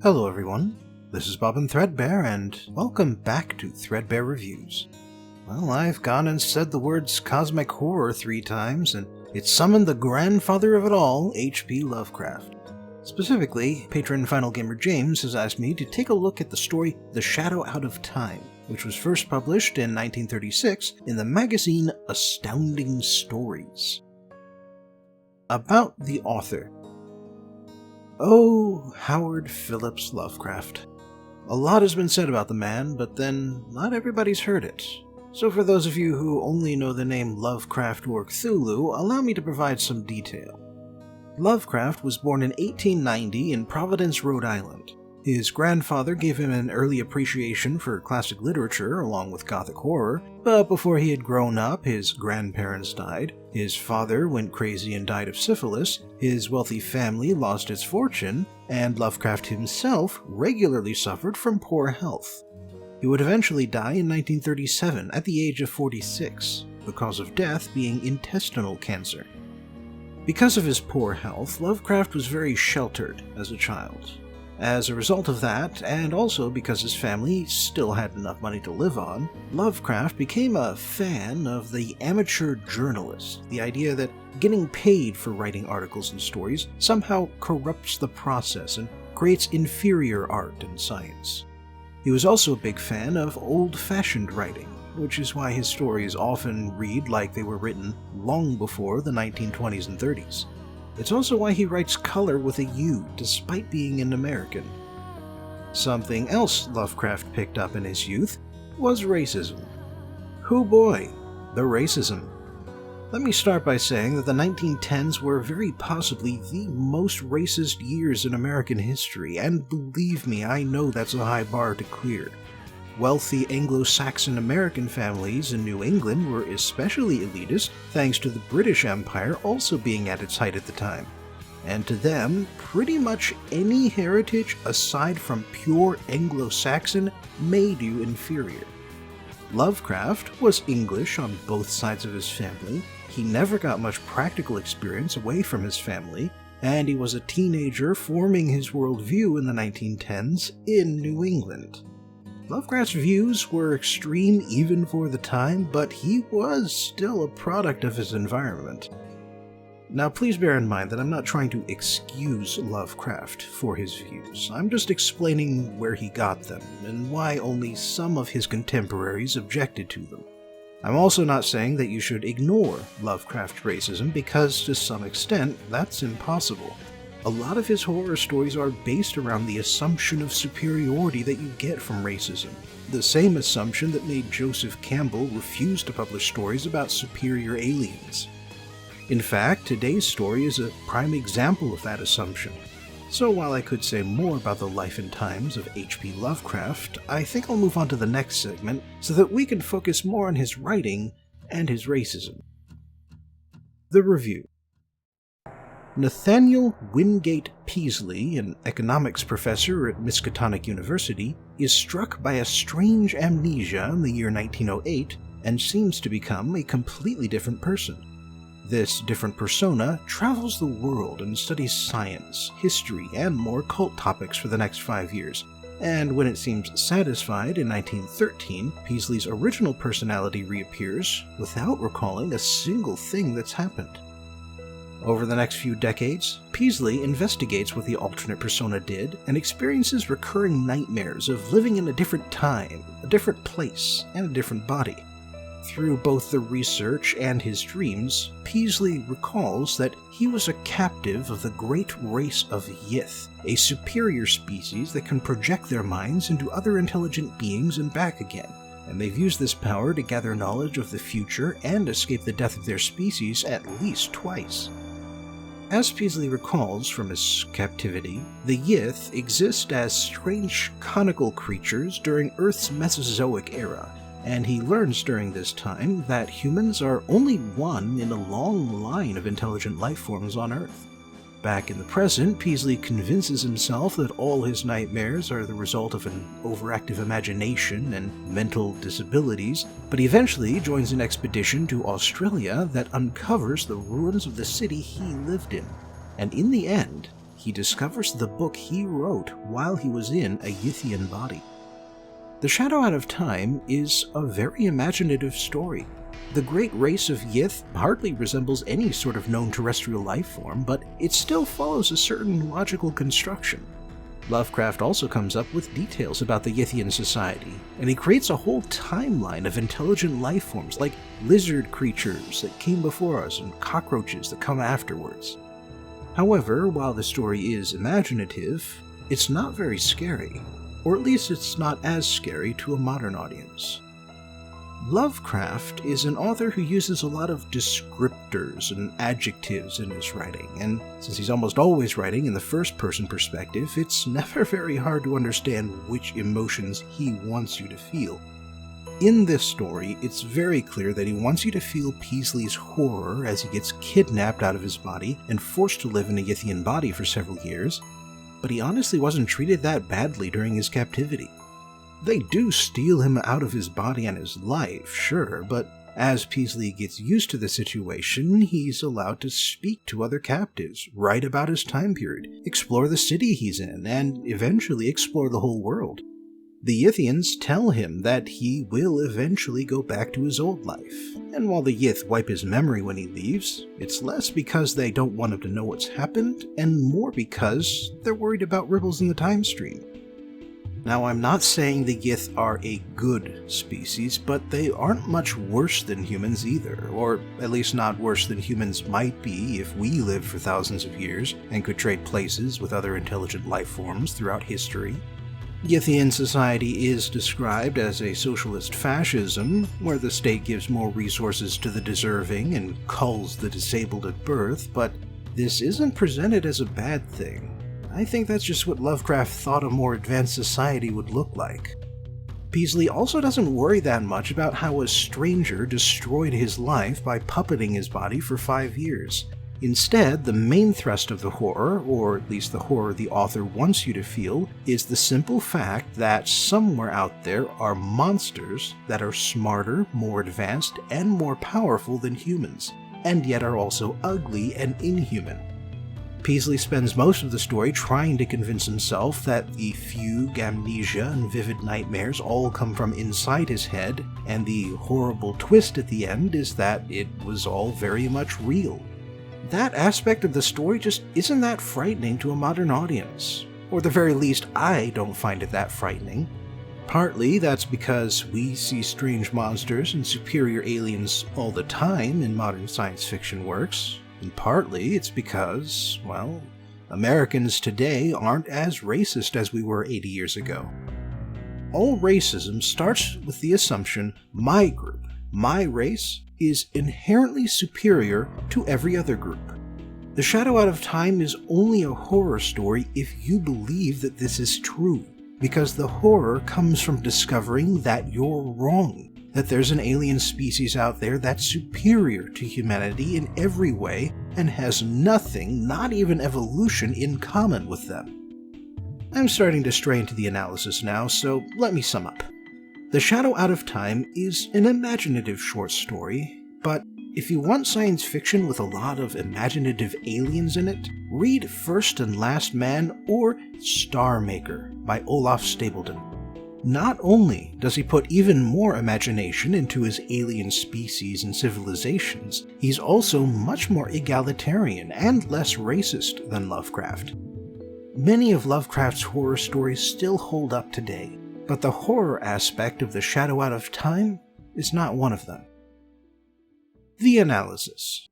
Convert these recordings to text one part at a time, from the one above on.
Hello everyone, this is Bob and Threadbare, and welcome back to Threadbare Reviews. Well, I've gone and said the words cosmic horror 3 times, and it summoned the grandfather of it all, H.P. Lovecraft. Specifically, patron Final Gamer James has asked me to take a look at the story The Shadow Out of Time, which was first published in 1936 in the magazine Astounding Stories. About the author. Oh, Howard Phillips Lovecraft. A lot has been said about the man, but then not everybody's heard it. So for those of you who only know the name Lovecraft or Cthulhu, allow me to provide some detail. Lovecraft was born in 1890 in Providence, Rhode Island. His grandfather gave him an early appreciation for classic literature along with gothic horror, but before he had grown up, his grandparents died, his father went crazy and died of syphilis, his wealthy family lost its fortune, and Lovecraft himself regularly suffered from poor health. He would eventually die in 1937 at the age of 46, the cause of death being intestinal cancer. Because of his poor health, Lovecraft was very sheltered as a child. As a result of that, and also because his family still had enough money to live on, Lovecraft became a fan of the amateur journalist, the idea that getting paid for writing articles and stories somehow corrupts the process and creates inferior art and science. He was also a big fan of old-fashioned writing, which is why his stories often read like they were written long before the 1920s and 30s. It's also why he writes color with a U, despite being an American. Something else Lovecraft picked up in his youth was racism. Hoo boy, the racism. Let me start by saying that the 1910s were very possibly the most racist years in American history, and believe me, I know that's a high bar to clear. Wealthy Anglo-Saxon American families in New England were especially elitist, thanks to the British Empire also being at its height at the time. And to them, pretty much any heritage aside from pure Anglo-Saxon made you inferior. Lovecraft was English on both sides of his family, he never got much practical experience away from his family, and he was a teenager forming his worldview in the 1910s in New England. Lovecraft's views were extreme even for the time, but he was still a product of his environment. Now please bear in mind that I'm not trying to excuse Lovecraft for his views. I'm just explaining where he got them, and why only some of his contemporaries objected to them. I'm also not saying that you should ignore Lovecraft's racism, because to some extent, that's impossible. A lot of his horror stories are based around the assumption of superiority that you get from racism, the same assumption that made Joseph Campbell refuse to publish stories about superior aliens. In fact, today's story is a prime example of that assumption. So while I could say more about the life and times of H.P. Lovecraft, I think I'll move on to the next segment so that we can focus more on his writing and his racism. The review. Nathaniel Wingate Peaslee, an economics professor at Miskatonic University, is struck by a strange amnesia in the year 1908 and seems to become a completely different person. This different persona travels the world and studies science, history, and more occult topics for the next 5 years, and when it seems satisfied in 1913, Peaslee's original personality reappears without recalling a single thing that's happened. Over the next few decades, Peaslee investigates what the alternate persona did and experiences recurring nightmares of living in a different time, a different place, and a different body. Through both the research and his dreams, Peaslee recalls that he was a captive of the great race of Yith, a superior species that can project their minds into other intelligent beings and back again, and they've used this power to gather knowledge of the future and escape the death of their species at least twice. As Peaslee recalls from his captivity, the Yith exist as strange conical creatures during Earth's Mesozoic era, and he learns during this time that humans are only one in a long line of intelligent life forms on Earth. Back in the present, Peaslee convinces himself that all his nightmares are the result of an overactive imagination and mental disabilities, but he eventually joins an expedition to Australia that uncovers the ruins of the city he lived in, and in the end, he discovers the book he wrote while he was in a Yithian body. The Shadow Out of Time is a very imaginative story. The great race of Yith hardly resembles any sort of known terrestrial life form, but it still follows a certain logical construction. Lovecraft also comes up with details about the Yithian society, and he creates a whole timeline of intelligent life forms like lizard creatures that came before us and cockroaches that come afterwards. However, while the story is imaginative, it's not very scary, or at least it's not as scary to a modern audience. Lovecraft is an author who uses a lot of descriptors and adjectives in his writing, and since he's almost always writing in the first-person perspective, it's never very hard to understand which emotions he wants you to feel. In this story, it's very clear that he wants you to feel Peasley's horror as he gets kidnapped out of his body and forced to live in a Yithian body for several years, but he honestly wasn't treated that badly during his captivity. They do steal him out of his body and his life, sure, but as Peasley gets used to the situation, he's allowed to speak to other captives, write about his time period, explore the city he's in, and eventually explore the whole world. The Yithians tell him that he will eventually go back to his old life, and while the Yith wipe his memory when he leaves, it's less because they don't want him to know what's happened, and more because they're worried about ripples in the time stream. Now, I'm not saying the Yith are a good species, but they aren't much worse than humans either, or at least not worse than humans might be if we lived for thousands of years and could trade places with other intelligent life forms throughout history. Yithian society is described as a socialist fascism, where the state gives more resources to the deserving and culls the disabled at birth, but this isn't presented as a bad thing. I think that's just what Lovecraft thought a more advanced society would look like. Peasley also doesn't worry that much about how a stranger destroyed his life by puppeting his body for 5 years. Instead, the main thrust of the horror, or at least the horror the author wants you to feel, is the simple fact that somewhere out there are monsters that are smarter, more advanced, and more powerful than humans, and yet are also ugly and inhuman. Peasley spends most of the story trying to convince himself that the fugue, amnesia, and vivid nightmares all come from inside his head, and the horrible twist at the end is that it was all very much real. That aspect of the story just isn't that frightening to a modern audience, or at the very least I don't find it that frightening. Partly that's because we see strange monsters and superior aliens all the time in modern science fiction works, and partly it's because, well, Americans today aren't as racist as we were 80 years ago. All racism starts with the assumption my group, my race, is inherently superior to every other group. The Shadow Out of Time is only a horror story if you believe that this is true, because the horror comes from discovering that you're wrong, that there's an alien species out there that's superior to humanity in every way and has nothing, not even evolution, in common with them. I'm starting to stray into the analysis now, so let me sum up. The Shadow Out of Time is an imaginative short story, but if you want science fiction with a lot of imaginative aliens in it, read First and Last Man or Star Maker by Olaf Stapledon. Not only does he put even more imagination into his alien species and civilizations, he's also much more egalitarian and less racist than Lovecraft. Many of Lovecraft's horror stories still hold up today, but the horror aspect of The Shadow Out of Time is not one of them. The analysis.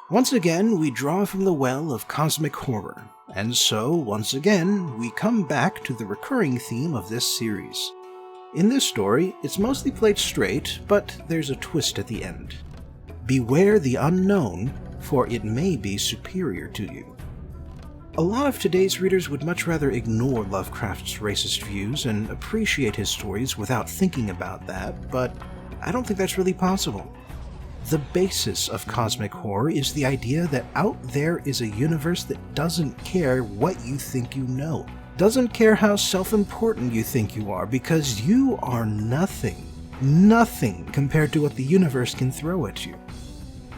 Once again, we draw from the well of cosmic horror, and so, once again, we come back to the recurring theme of this series. In this story, it's mostly played straight, but there's a twist at the end. Beware the unknown, for it may be superior to you. A lot of today's readers would much rather ignore Lovecraft's racist views and appreciate his stories without thinking about that, but I don't think that's really possible. The basis of cosmic horror is the idea that out there is a universe that doesn't care what you think you know, doesn't care how self-important you think you are, because you are nothing compared to what the universe can throw at you.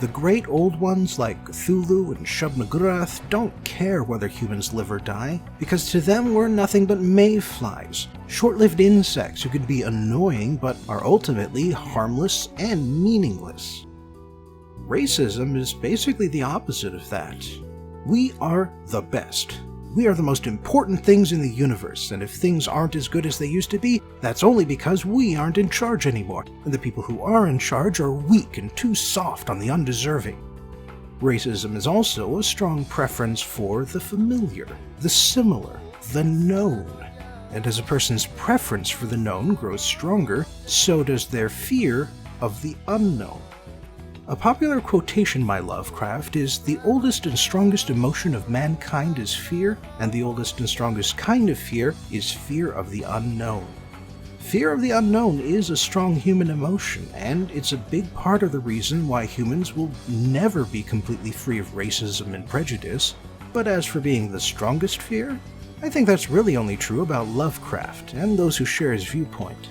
The great old ones like Cthulhu and Shub-Niggurath don't care whether humans live or die, because to them we're nothing but mayflies, short-lived insects who can be annoying but are ultimately harmless and meaningless. Racism is basically the opposite of that. We are the best. We are the most important things in the universe, and if things aren't as good as they used to be, that's only because we aren't in charge anymore, and the people who are in charge are weak and too soft on the undeserving. Racism is also a strong preference for the familiar, the similar, the known. And as a person's preference for the known grows stronger, so does their fear of the unknown. A popular quotation by Lovecraft is, "The oldest and strongest emotion of mankind is fear, and the oldest and strongest kind of fear is fear of the unknown." Fear of the unknown is a strong human emotion, and it's a big part of the reason why humans will never be completely free of racism and prejudice. But as for being the strongest fear, I think that's really only true about Lovecraft and those who share his viewpoint.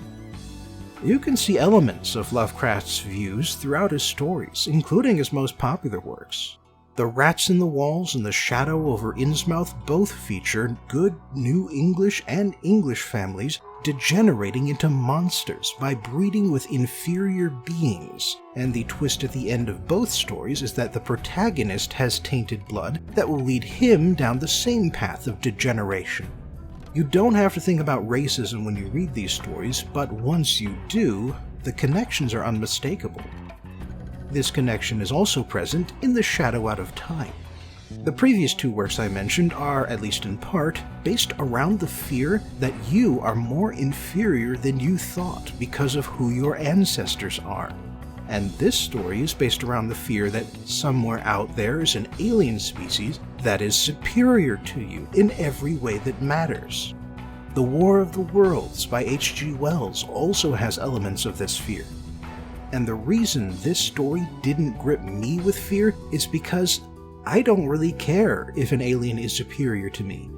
You can see elements of Lovecraft's views throughout his stories, including his most popular works. The Rats in the Walls and The Shadow over Innsmouth both feature good New English and English families degenerating into monsters by breeding with inferior beings, and the twist at the end of both stories is that the protagonist has tainted blood that will lead him down the same path of degeneration. You don't have to think about racism when you read these stories, but once you do, the connections are unmistakable. This connection is also present in The Shadow Out of Time. The previous two works I mentioned are, at least in part, based around the fear that you are more inferior than you thought because of who your ancestors are. And this story is based around the fear that somewhere out there is an alien species that is superior to you in every way that matters. The War of the Worlds by H.G. Wells also has elements of this fear. And the reason this story didn't grip me with fear is because I don't really care if an alien is superior to me.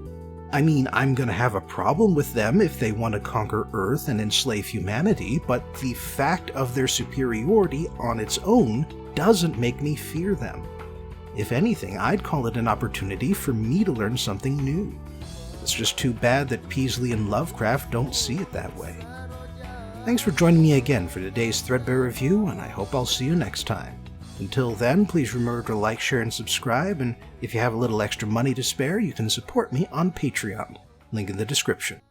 I mean, I'm gonna have a problem with them if they want to conquer Earth and enslave humanity, but the fact of their superiority on its own doesn't make me fear them. If anything, I'd call it an opportunity for me to learn something new. It's just too bad that Peasley and Lovecraft don't see it that way. Thanks for joining me again for today's Threadbare review, and I hope I'll see you next time. Until then, please remember to like, share, and subscribe, and if you have a little extra money to spare, you can support me on Patreon. Link in the description.